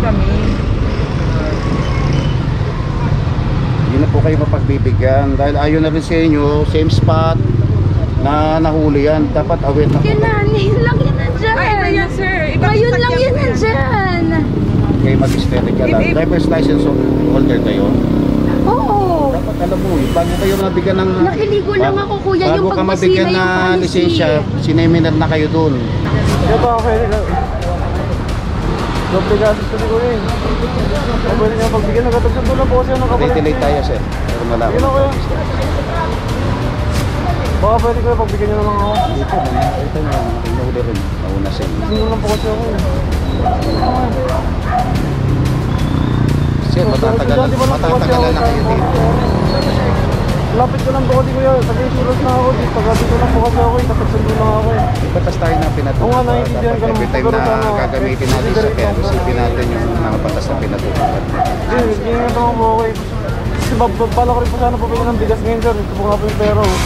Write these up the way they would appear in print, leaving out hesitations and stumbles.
kami. Hindi na po kayo mapagbibigyan dahil ayaw na rin sa inyo, same spot na nahuli yan. Dapat aware na. Yan na, ngayon lang yan nandyan. Ay, ano yan, sir? Ngayon lang yan nandyan. Kayo mag-steady ka lang. Driver's license holder kayo. Oo. Dapat alam mo, bago kayo nabigyan ng... Nakiligo lang ako, kuya. Yung bago ka pagpasila mabigyan yung na policy. lisensya, sineminar na kayo dun. Kaya ba okay nila? Doble gasos ko ni Kuya eh. Kaya pwede niya pagbigyan ng katagsan doon po siya ng kapalit. Delay tayo, sir. Pero malaki. Yun ako yan. Baka pwede ko pagbigyan niyo naman ako. Dito, ito nyo, nahuli rin. Nauna sa inyo. Sino lang po kasi ako eh. Sir, matatagalan na kayo dito. Lapit ko lang po kasi Kuya. Tagay-sulos na ako. Pagkati ko lang po kasi ako eh. Katagsan doon lang ako eh. Ibatas tayo na pinatutunan. Oo nga, naiintindihan ko Every time na gagamitin natin sa kaya, isipin natin yung mga batas na pinatutunan. Hindi nga naman po okay. Kasi bala ko rin po sana po pili ng bigas ngayon sir. Ito po nga po yung pera oh.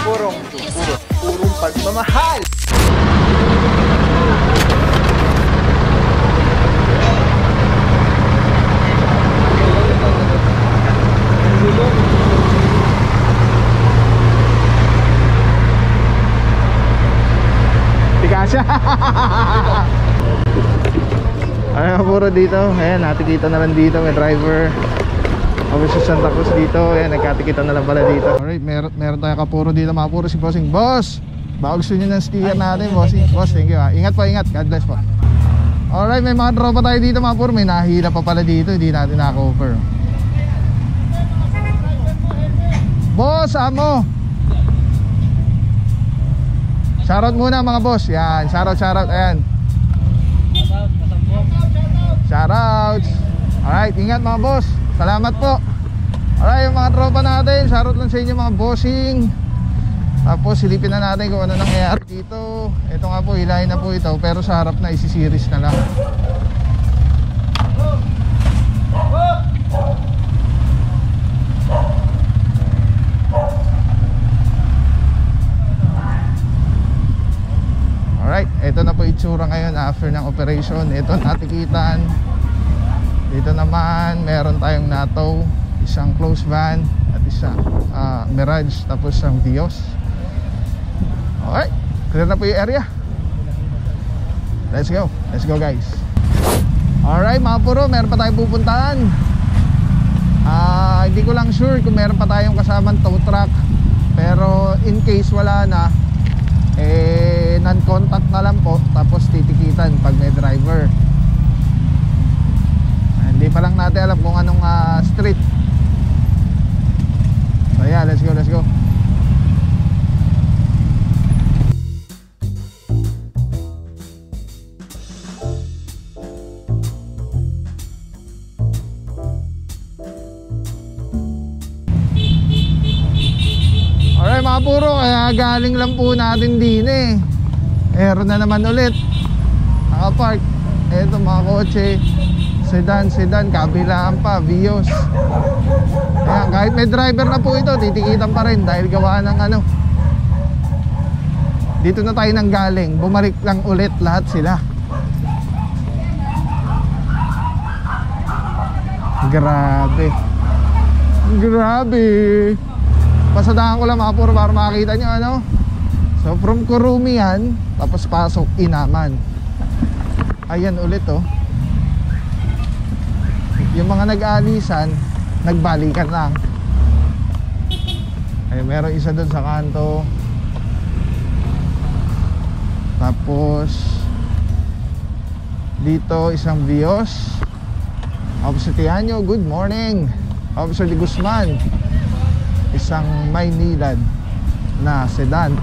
Purong pagmamahal. Tikasya. Ayan, puro dito. Ayan, natikita na lang dito. May driver. Kami sa Santa Cruz dito. Ayan, nagkatikita na lang pala dito. Alright, meron tayo kapuro dito. Mga puro si Bossing. Boss! Baka gusto nyo ng sticker natin, Bossing. Boss, thank you ha. Ingat po, ingat. God bless po. Alright, may mga tropa tayo dito mga puro. May nahila pa pala dito. Hindi natin na-cover. Boss, amo! Shoutout muna mga boss. Yan, shoutout. Ayan. Shoutouts. Alright, ingat mga boss. Salamat po. Alright, yung mga tropa natin, shoutout lang sa inyo mga bossing. Tapos silipin na natin kung ano nangyayari dito. Ito nga po, hilahin na po ito. Pero sa harap na isi-series na lang. Alright, ito na po itsura ngayon after ng operation. Ito natikitan. Dito naman meron tayong NATO, isang close van at isang Mirage, tapos isang Vios. Alright, clear na po yung area. Let's go guys. Alright mga puro, meron pa tayong pupuntahan. Hindi ko lang sure kung meron pa tayong kasamang tow truck. Pero in case wala na, non-contact na lang po. Tapos titikitan pag may driver. Hindi pa lang natin alam kung anong street. So yeah, let's go. Alright mga puro, kaya galing lang po natin din eh. Meron na naman ulit nakapark. Eto mga kotse, sedan, kabilaan pa, Vios. Ayan, kahit may driver na po ito, titikitan pa rin dahil gawa ng ano. Dito na tayo nang galing, bumalik lang ulit lahat sila. Grabe. Pasadahan ko lang mga puro para makakita nyo ano. So from Kurumi yan, tapos pasok Inaman. Ayan ulit oh. Yung mga nag-aalisan, nagbalikan lang. Ay, meron isa doon sa kanto. Tapos dito isang Vios. Officer Tianyo, good morning. Officer de Guzman. isang Maynilad na sedan.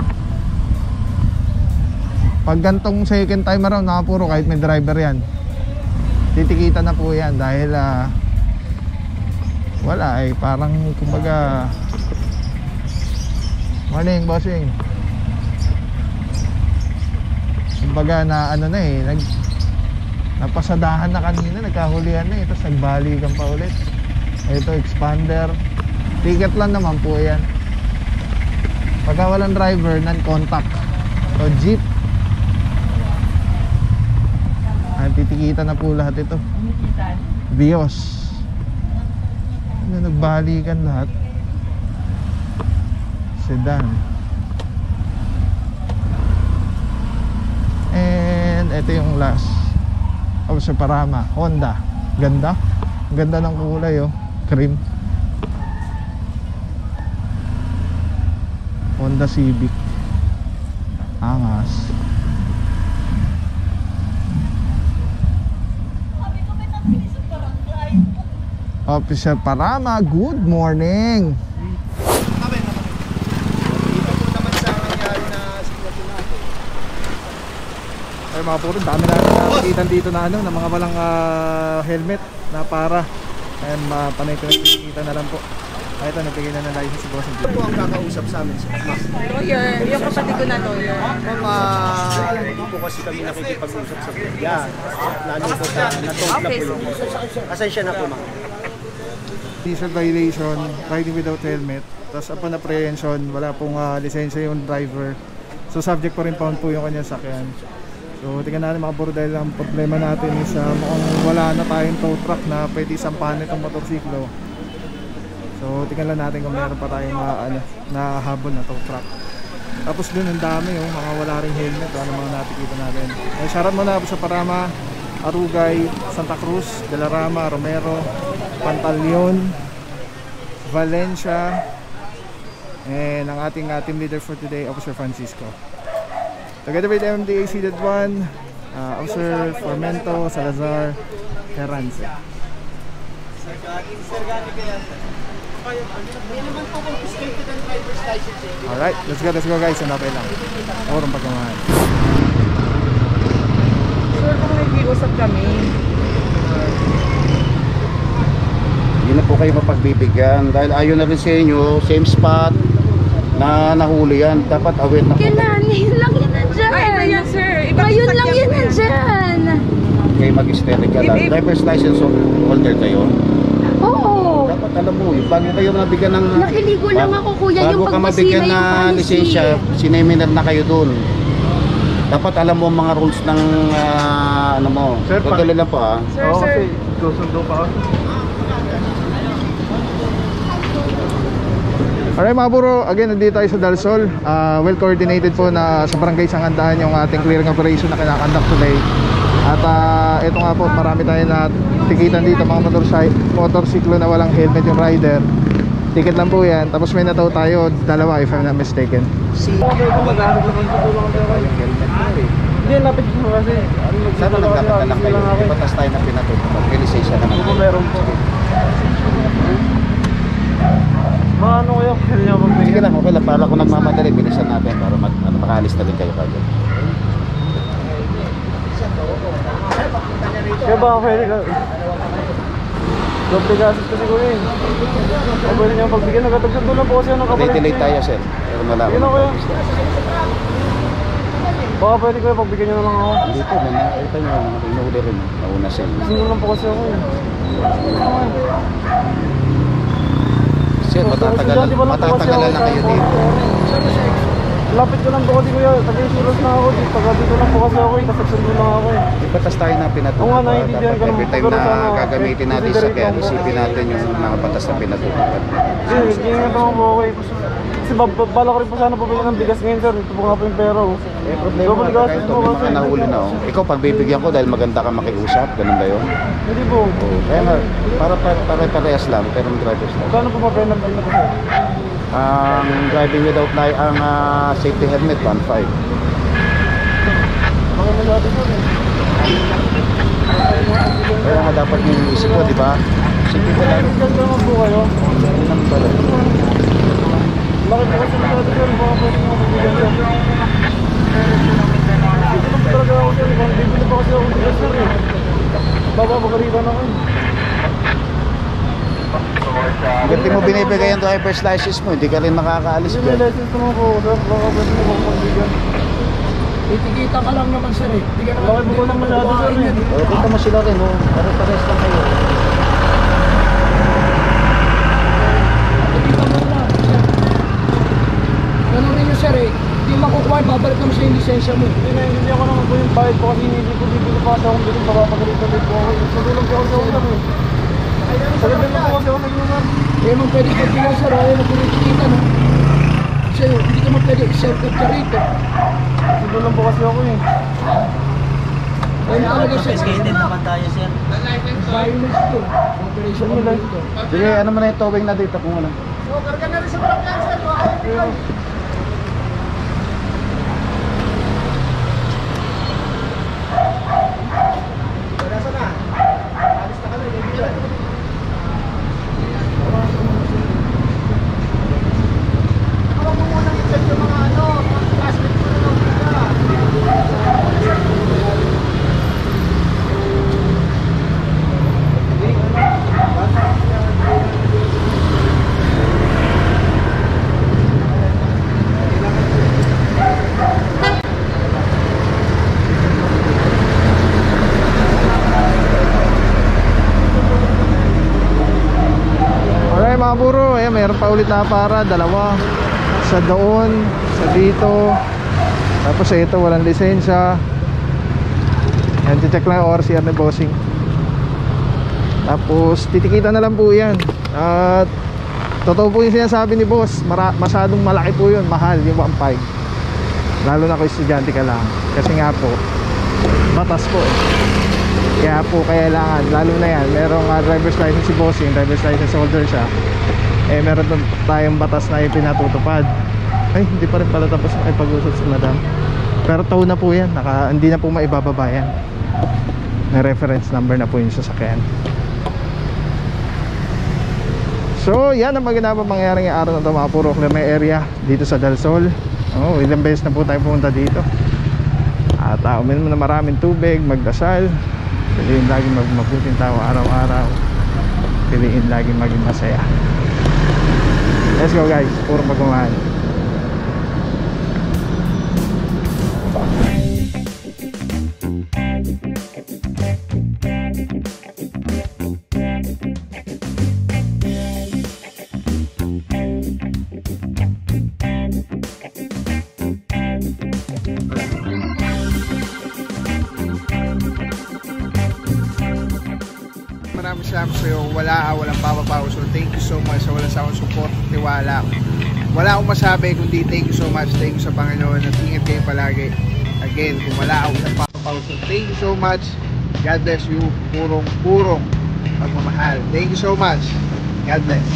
Pag gantong second time around, nakapuro kahit may driver yan, titikita na po yan dahil wala parang kumbaga, morning bossing, kumbaga na ano na napasadahan na kanina, nagkahulihan na tapos nagbalikan pa ulit. Ito expander, ticket lang naman po yan. Pagka walang driver, non-contact. So jeep, titikita na po lahat ito. Vios, nagbalikan lahat. Sedan. And ito yung last, Officer Parama, Honda. Ganda, ganda ng kulay, cream. Honda Civic, angas. Officer Parama, good morning. Dito po naman sa nangyari na sitwasyon natin. Ay mga puro, dami na nakikita dito na na mga walang helmet na para. Ayan, panay ko nakikita na lang po. Ay, ito, nagbigay na ng license si Boss. Ito po ang kakausap sa amin, sir. Lawyer, yung kapatid ko na lawyer. Hindi po kasi kami nakikipag-usap sa media. Lalo po sa natong na po yung. Pasensya na po, ma'am. Diesel violation, riding without helmet. Tapos upon apprehension, wala pong lisensya yung driver. So subject pa rin pound po yung kanyang sakyan. So tingnan natin mga bro, dahil ang problema natin is mukhang wala na tayong tow truck na pwede sampahan itong motorsiklo. So tingnan lang natin kung meron pa tayong nahabol na tow truck. Tapos dun ang dami mga wala ring helmet, ano mga nakikita natin. Shoutout muna sa Parama, Arugay, Santa Cruz, De La Rama, Romero, Pantaleon, Valencia, and ang ating team leader for today, Officer Francisco. Together with MMDA Seated 1, Officer Formento, Salazar, Herrance. Alright, let's go guys, hanapin lang. Orong pagmamahal. Sure, kung nag-iusap kami. Hindi na po kayo mapagbibigyan dahil ayaw na rin sa inyo, same spot na nahuli yan. Dapat aware na po. Kailan? Ngayon lang yan nandyan. Ay, ano yan, sir? Ibang Ngayon lang sasakyan yan po yan. nandyan. Kayo mag-steady ka lang. Driver's license holder kayo. Oo. Dapat alam mo, bago kayo nabigyan ng... Nakiligo lang ako, kuya. Bago Yung ka pagbasila mabigyan yung na policy. lisensya, sineminar na kayo dun. Dapat alam mo ang mga rules ng ano mo. Sir, Pagdali lang po Sir, sir. susundo pa ako. Alright mga buro, again nandito tayo sa Dalsol. Well coordinated po na sa barangay Sangandahan yung ating clearing operation na kinakandak today. At ito nga po, marami tayo na tikitan dito mga motorsiklo na walang helmet yung rider. Ticket lang po yan. Tapos may nataw tayo, dalawa if I'm not mistaken. Hindi, lapit ko kasi. Sana nagdapat na lang kayo. Ipatas tayo na pinatutupag. May lisensya naman. Kung meron po. Ano kayo? Kaya niya magbigay. Sige lang, okay lang. Para kung nagmamadali, bilisan natin para makaalis na rin kayo kagad. Kaya ba pwede ka? Doble gasos kasi ko yun. O pwede niya pagbigyan. Nagkatagsundo lang po kasi ng kapalit. Delay tayo, sir. Pero malaman. Yun ako yun. Baka pwede ko yung pagbigyan niyo na lang ako. Hindi po, may nakita nyo. Inuuli rin. Nauna siya. Single lang po kasi ako yun. Sir, matatagalan na kayo dito. Lapit ko lang po kasi kuya, taga-insurance na ako dito. Taga dito lang po kasi ako eh, kasagsundo lang ako eh. Ipatas tayo na Oo nga, pinatutupag. naiintindihan ko Dapat every naman. time Pero na sana, gagamitin natin consider sa kaya, ko po isipin kasi- natin yung mga batas na pinatutupag. Hindi, ingat ako po okay. Kasi bala ko rin po sana pabili ng bigas ngayon sir. Ito po nga po yung pera oh. Eh, problema na kayo ito. May mga nahuli na. Ikaw, pagbibigyan ko dahil maganda ka makiusap. Ganun ba yun? Hindi po. Kaya nga, para parehas lang, pero may driver's license. Kano po mabenta po na po sir? Ang driving without ang safety helmet, 1.5. Maganda natin po eh. Kaya nga dapat yung isip ko, di ba? Sige ko lang. Ganda naman po kayo. Yun ang pala. mapapagalitan ako. Hindi mo binibigay yung driver's license mo, hindi ka rin makakaalis May dyan. license naman po, sir. Baka pwede mo kong pagbigyan. Itikita ka lang naman sir eh. Hindi ka naman Bakit mo ko lang masyado, sir, eh? O, kita mo sila rin, oh. Pare-pares lang kayo. Itikita mo na. Ganun rin yung sir eh. Hindi makukuha, babalik naman sa yung lisensya mo. Hindi ako naman po yung bayad ko kasi hindi ko pinapasa akong bilhin. Baka pagalitan din po ako. Sa dulang po ako sa ulam eh. Sa dulang po kasi ako nag-ulam. Eh man pwede ka bilang sir, ayaw na pinitikita no. Kasi hindi ka man pwede i-serve ka rito. Sa dulang po kasi ako eh. Ayun talaga sir. Skated naman tayo, sir. Violence to. Operation mo dito. Sige, ano mo na yung towing na dito kung ano. Alright mga buro, meron pa ulit na para, dalawa. Sa doon, sa dito. Tapos sa ito, walang lisensya. Yan, check lang yung ORCR ni bossing. Tapos, titikita na lang po yan. At, totoo po yung sinasabi ni boss, masyadong malaki po yun, mahal yung 1.5. Lalo na kung estudyante ka lang. Kasi nga po, batas po eh. Kaya po kailangan, lalo na yan, merong driver's license si bossing, driver's license holder siya, eh meron tayong batas na ipinatutupad. Ay, hindi pa rin pala tapos makipag-usap si madam. Pero tow na po yan, hindi na po maibababa yan. May reference number na po yung sasakyan. So, yan ang maginapang mangyari ng araw na ito mga puro clear may area dito sa Del Sol. Ilang beses na po tayo pumunta dito. At uminom na maraming tubig, magdasal. Piliin laging magmabuting tao araw-araw. Piliin laging maging masaya. Let's go guys, puro pagmamahal. Maraming salamat sa iyo. Walang papapaw. So thank you so much sa walang sawang support, tiwala. Wala akong masabi kundi thank you so much. Thank you sa Panginoon at ingat kayo palagi. Again, kung wala akong papapaw. So thank you so much. God bless you. Purong pagmamahal. Thank you so much. God bless.